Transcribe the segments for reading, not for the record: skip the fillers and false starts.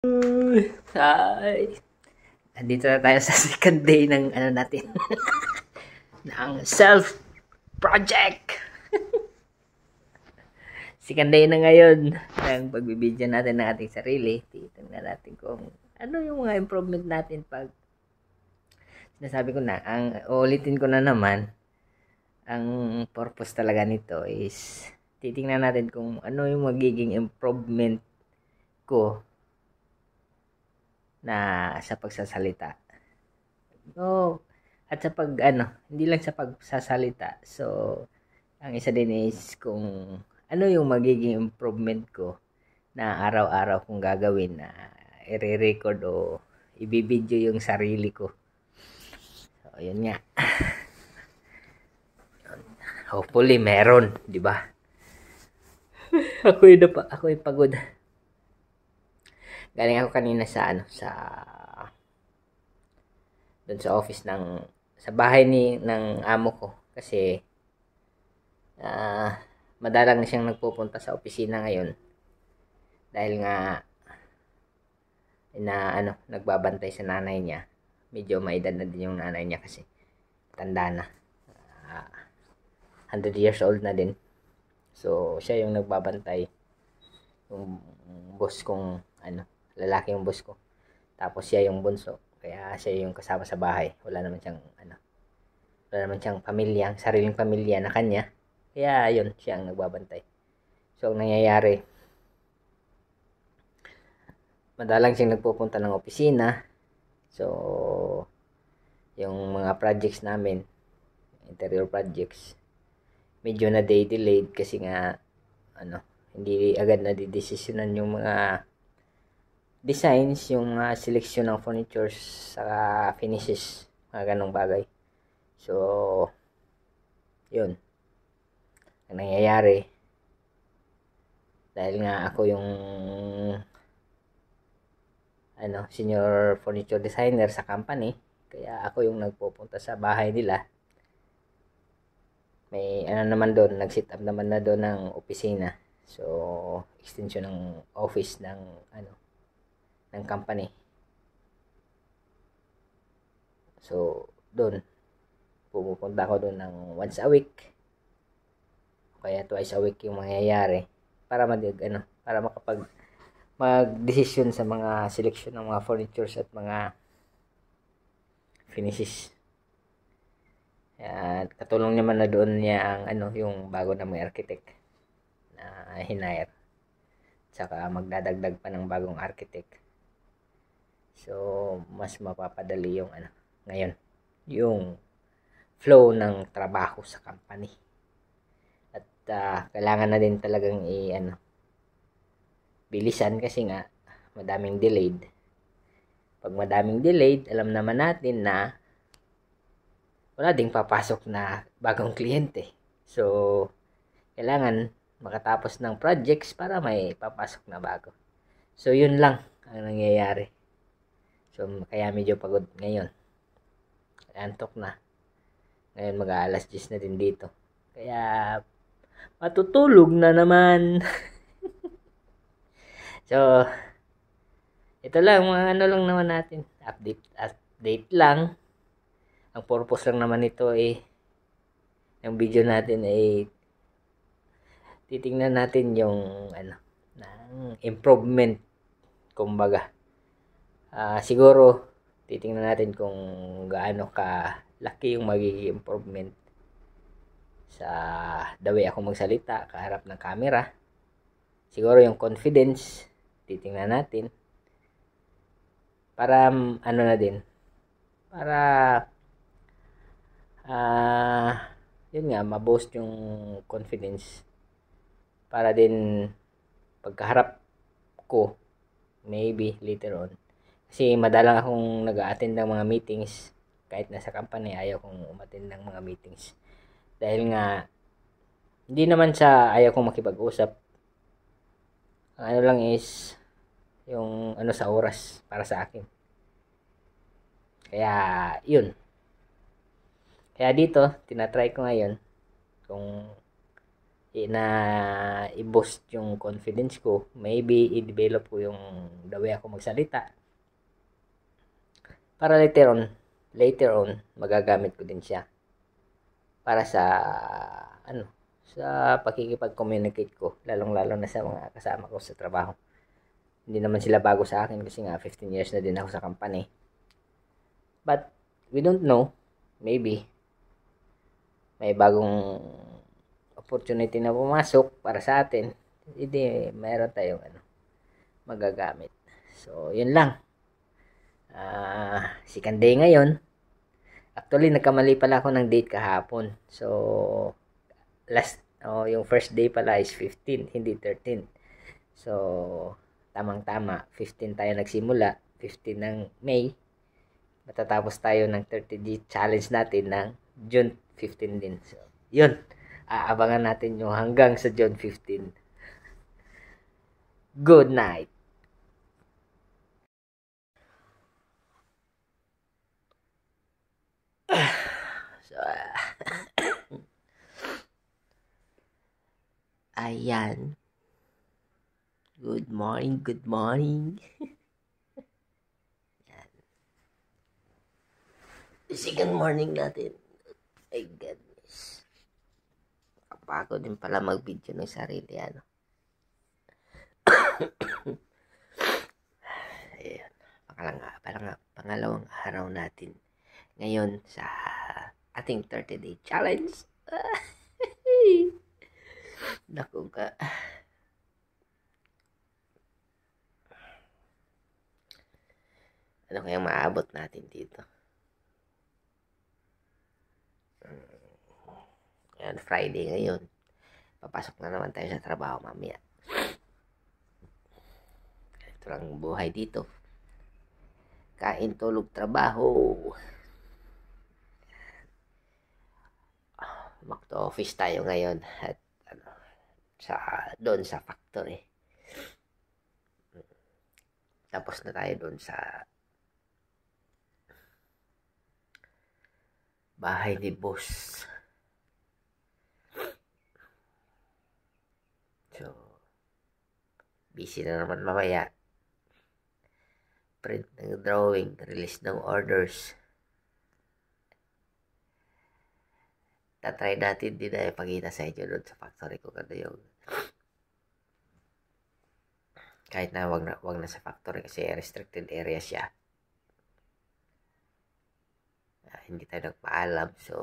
Ay, andito na tayo sa second day ng ano natin, ng self project. Second day na ngayon ng pagbibideo natin ng ating sarili. Titingnan natin kung ano yung mga improvement natin pag sinasabi ko na, ulitin ko na naman, ang purpose talaga nito is titingnan natin kung ano yung magiging improvement ko na sa pagsasalita. No, at sa pag ano, hindi lang sa pagsasalita. So, ang isa din is kung ano yung magiging improvement ko na araw-araw kong gagawin na i-record o ibibideo yung sarili ko. So, yun nga. Hopefully meron, di ba? Ako yung pagod. Galing ako kanina sa doon sa office sa bahay ng amo ko kasi madalang na siyang nagpupunta sa opisina ngayon dahil nga nagbabantay sa nanay niya. Medyo may edad na din yung nanay niya kasi tanda na. 100 years old na din. So, siya yung nagbabantay. Yung boss kong lalaki yung boss ko. Tapos siya yung bunso. Kaya siya yung kasama sa bahay. Wala naman siyang pamilya, sariling pamilya na kanya. Kaya yun, siya ang nagbabantay. So, ang nangyayari, madalang siyang nagpupunta ng opisina. So, yung mga projects namin, interior projects, medyo na delayed kasi nga, hindi agad na didesisyonan yung mga designs, yung mga selection ng furnitures, saka finishes, mga ganong bagay. So, yun. Ang nangyayari, dahil nga ako yung senior furniture designer sa company, kaya ako yung nagpupunta sa bahay nila. May naman doon, nag-set up naman na doon ng opisina. So, extension ng office ng company. So, doon pumupunta ako doon ng once a week. Kaya twice a week yung mangyayari para para mag-decision sa mga selection ng mga furnitures at mga finishes. At katulong naman na doon niya ang yung bago na may architect na hinire. Saka magdadagdag pa ng bagong architect. So, mas mapapadali yung ngayon, yung flow ng trabaho sa company. At kailangan na din talagang bilisan kasi nga madaming delayed. Pag madaming delayed, alam naman natin na wala ding papasok na bagong kliyente. So, kailangan makatapos ng projects para may papasok na bago. So, yun lang ang nangyayari. So, kaya medyo pagod ngayon. Antok na. Ngayon mag-aalas 10 na din dito. Kaya, matutulog na naman. So, ito lang, mga lang naman natin. Update lang. Ang purpose lang naman ito yung video natin ay titingnan natin yung ng improvement, kumbaga. Siguro titingnan natin kung gaano ka laki yung magiging improvement sa the way ako magsalita kaharap ng camera. Siguro yung confidence titingnan natin para na din para yun nga, ma-boost yung confidence para din pagkaharap ko maybe later on. Kasi madalang akong nag-a-attend ng mga meetings kahit nasa company, ayaw kong umattend ng mga meetings. Dahil nga hindi naman sa ayaw kong makipag-usap. Ang lang is yung sa oras para sa akin. Kaya yun. Kaya dito, tinatry ko ngayon kung na i-boost yung confidence ko. Maybe i-develop ko yung the way ako magsalita. Para later on, magagamit ko din siya. Para sa, sa pakikipag-communicate ko. Lalong-lalo na sa mga kasama ko sa trabaho. Hindi naman sila bago sa akin kasi nga 15 years na din ako sa company. But, we don't know. Maybe, may bagong opportunity na pumasok para sa atin. Hindi, mayroon tayong magagamit. So, yun lang. Second day ngayon. Actually, nagkamali pala ako ng date kahapon. So, yung first day pala is 15, hindi 13. So, tamang-tama. 15 tayo nagsimula. 15 ng May. Matatapos tayo ng 30-day challenge natin ng June 15 din. So, yun. Aabangan natin yung hanggang sa June 15. Good night. So, ayan. Good morning, good morning. Yan. Second morning natin. My goodness. Kapagod din pala mag-video ng sarili, Ayan. Pangalawang araw natin ngayon sa ating 30-day challenge. Naku ka. Ano kayang maabot natin dito? Ayan, Friday ngayon. Papasok na naman tayo sa trabaho mamaya. Ito lang buhay dito. Kain, tulog, trabaho. Back to office tayo ngayon at doon sa factory. Tapos na tayo doon sa bahay ni boss. So, busy na naman mamaya. Print ng drawing, release ng orders. Tatry natin din na ipakita sa inyo doon sa factory ko ano yung kahit na wag na sa factory kasi restricted area siya. Hindi tayo nagpaalam, so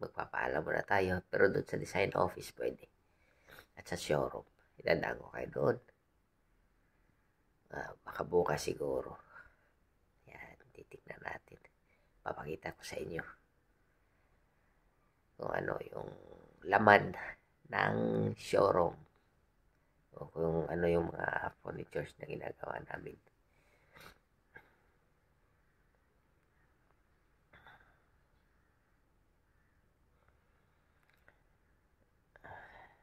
magpapaalam muna tayo. Pero doon sa design office pwede. At sa showroom, idadaan ko kayo doon. Baka bukas siguro. Yan, titignan natin. Papakita ko sa inyo kung ano yung laman ng showroom o kung ano yung mga furnitures na ginagawa namin.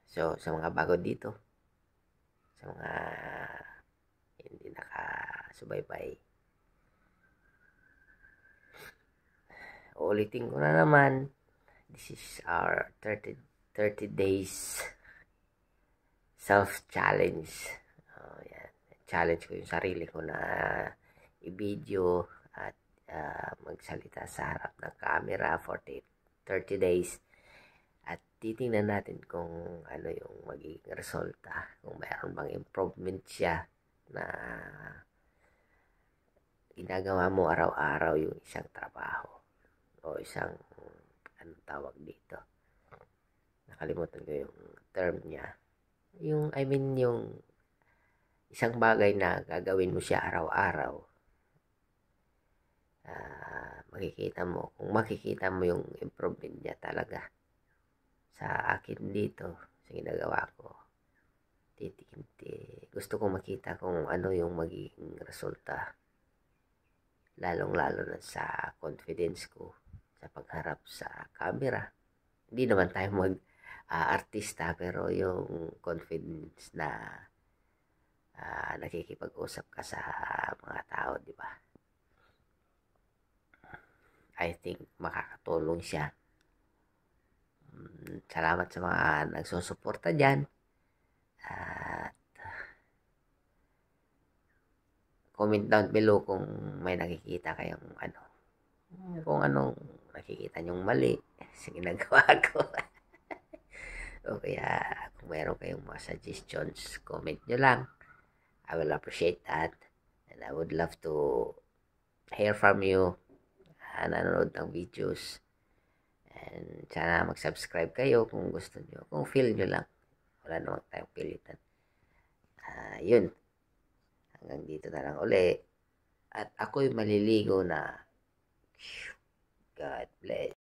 So, sa mga bago dito, sa mga hindi nakasubaybay, ulitin ko na naman, this is our 30 days self-challenge. Yan. Challenge ko yung sarili ko na i-video at magsalita sa harap ng camera for 30 days. At titingnan natin kung ano yung magiging resulta. Kung mayroon bang improvement siya na ginagawa mo araw-araw yung isang trabaho o isang anong tawag dito. Nakalimutan ko yung term niya. Yung isang bagay na gagawin mo siya araw-araw. Makikita mo yung improvement niya talaga. Sa akin dito, sa ginagawa ko, gusto kong makita kung ano yung magiging resulta. Lalong-lalo na sa confidence ko sa pagharap sa camera. Hindi naman tayo artista, pero yung confidence na nakikipag-usap ka sa mga tao, di ba? I think makakatulong siya Salamat sa mga nagsusuporta dyan. At comment down below kung may nakikita kayong kung anong nakikita nyong mali sa ginagawa ko. O kaya kung meron kayong mga suggestions, comment nyo lang. I will appreciate that. And I would love to hear from you. Nanonood ng videos. And sana mag-subscribe kayo kung gusto nyo. Kung feel nyo lang. Wala namang tayong pilitan. Yun. Hanggang dito na lang uli. At ako'y maliligo na. God bless.